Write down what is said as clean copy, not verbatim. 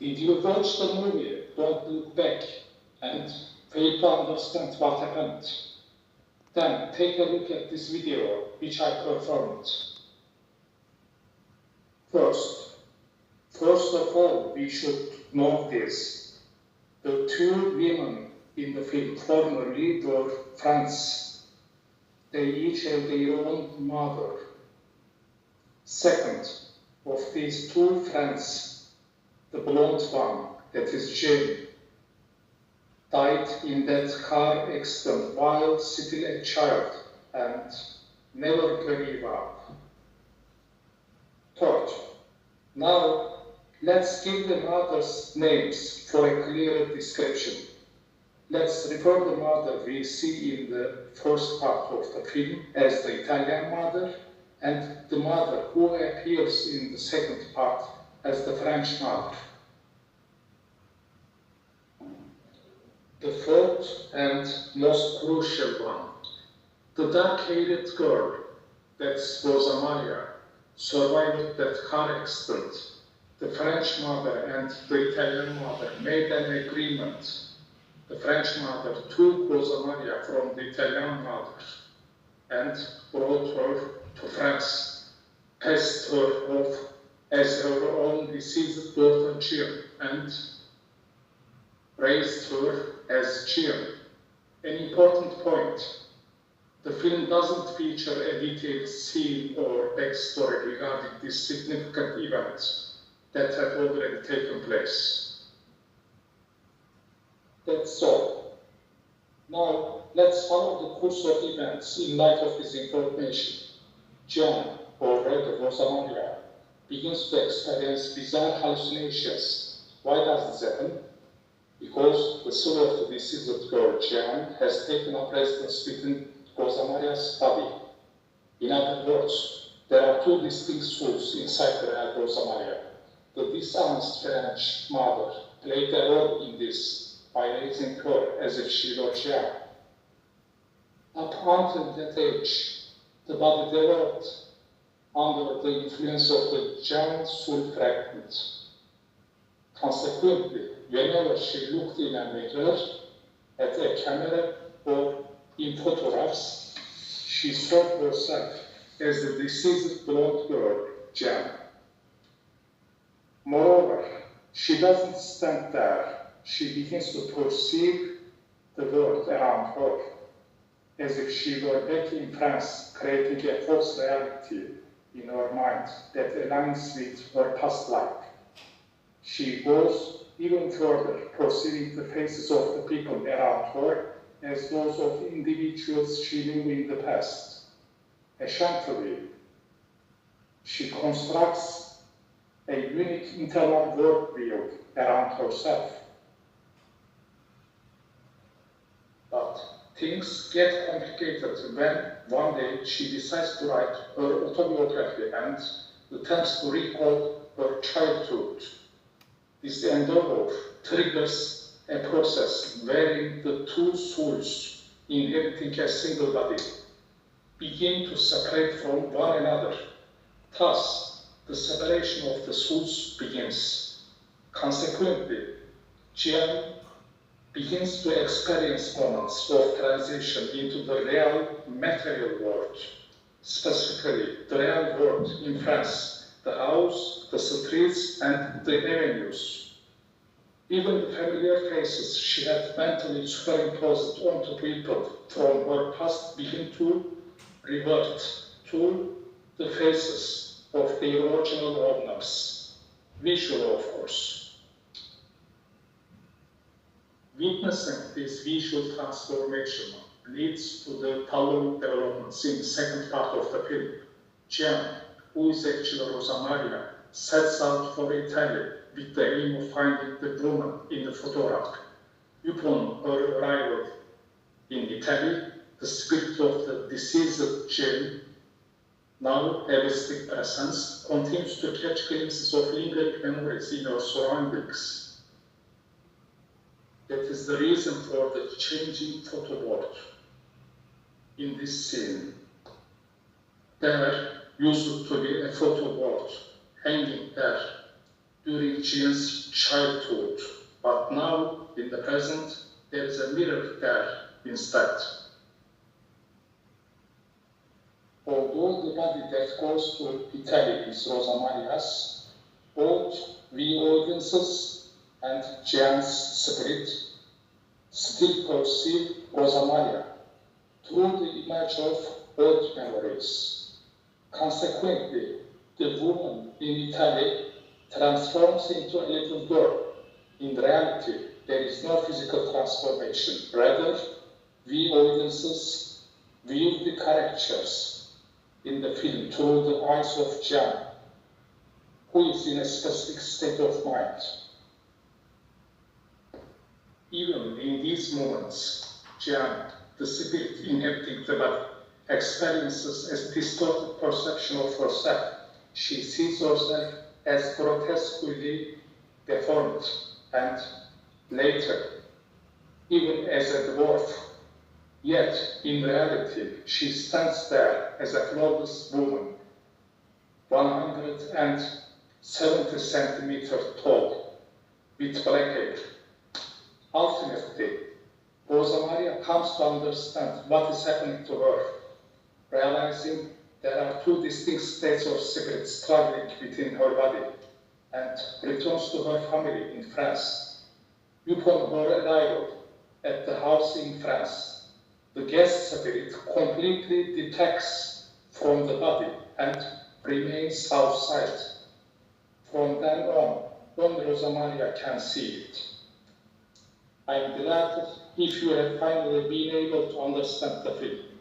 Did you watch the movie Don't Look Back and fail to understand what happened? Then take a look at this video which I performed. First of all, we should know this. The two women in the film formerly were friends. They each have their own mother. Second, of these two friends, the blonde one, that is Jane, died in that car accident while still a child and never gave up. Third, now let's give the mothers names for a clearer description. Let's refer the mother we see in the first part of the film as the Italian mother, and the mother who appears in the second part as the French mother. The fourth and most crucial one, the dark-haired girl, that's Rosa Maria, survived that car accident. The French mother and the Italian mother made an agreement. The French mother took Rosa Maria from the Italian mother and brought her to France, passed her off as her own deceased daughter Jill, and raised her as Jill. An important point, the film doesn't feature a detailed scene or backstory regarding this significant event that had already taken place. That's all. Now, let's follow the course of events in light of this information. John, or rather Rosa Maria, begins to experience bizarre hallucinations. Why does this happen? Because the soul of the deceased girl, Jeanne, has taken up residence within Rosa Maria's body. In other words, there are two distinct souls inside the real Rosa Maria. The dishonest French mother played a role in this by raising her as if she were Jeanne. Up until that age, the body developed under the influence of the Jeanne soul fragment. Consequently, whenever she looked in a mirror, at a camera, or in photographs, she saw herself as the deceased blonde girl, Jeanne. Moreover, she doesn't stand there. She begins to perceive the world around her, as if she were back in France, creating a false reality in her mind that aligns with her past life. She goes even further, perceiving the faces of the people around her as those of individuals she knew in the past. Essentially, she constructs a unique internal worldview around herself. But things get complicated when one day she decides to write her autobiography and attempts to recall her childhood. This endeavor triggers a process wherein the two souls inhabiting a single body begin to separate from one another. Thus, the separation of the souls begins. Consequently, Jian begins to experience moments of transition into the real material world, specifically the real world in France, the house, the streets, and the avenues. Even the familiar faces she had mentally superimposed onto people from her past begin to revert to the faces of their original owners, visual of course. Witnessing this visual transformation leads to the following developments in the second part of the film. Jeanne, who is actually Rosa Maria, sets out for Italy with the aim of finding the woman in the photograph. Upon her arrival in Italy, the spirit of the deceased Jeanne, now a visiting presence, continues to catch glimpses of lingering memories in her surroundings. That is the reason for the changing photo board in this scene. There used to be a photo board hanging there during Jean's childhood, but now, in the present, there is a mirror there instead. Although the body that goes to Italy is Rosa Maria's, both we audiences and Jean's spirit still perceive Rosa Maria through the image of old memories. Consequently, the woman in Italy transforms into a little girl. In reality, there is no physical transformation. Rather, we audiences view the characters in the film through the eyes of Jean, who is in a specific state of mind. Even in these moments, Jean, the spirit inhabiting the body, experiences a distorted perception of herself. She sees herself as grotesquely deformed, and later, even as a dwarf. Yet, in reality, she stands there as a flawless woman, 170 centimeters tall, with black hair. Ultimately, Rosa Maria comes to understand what is happening to her, realizing there are two distinct states of spirit struggling within her body, and returns to her family in France. Upon her arrival at the house in France, the guest spirit completely detached from the body and remains outside. From then on, only Rosa Maria can see it. I am delighted if you have finally been able to understand the film.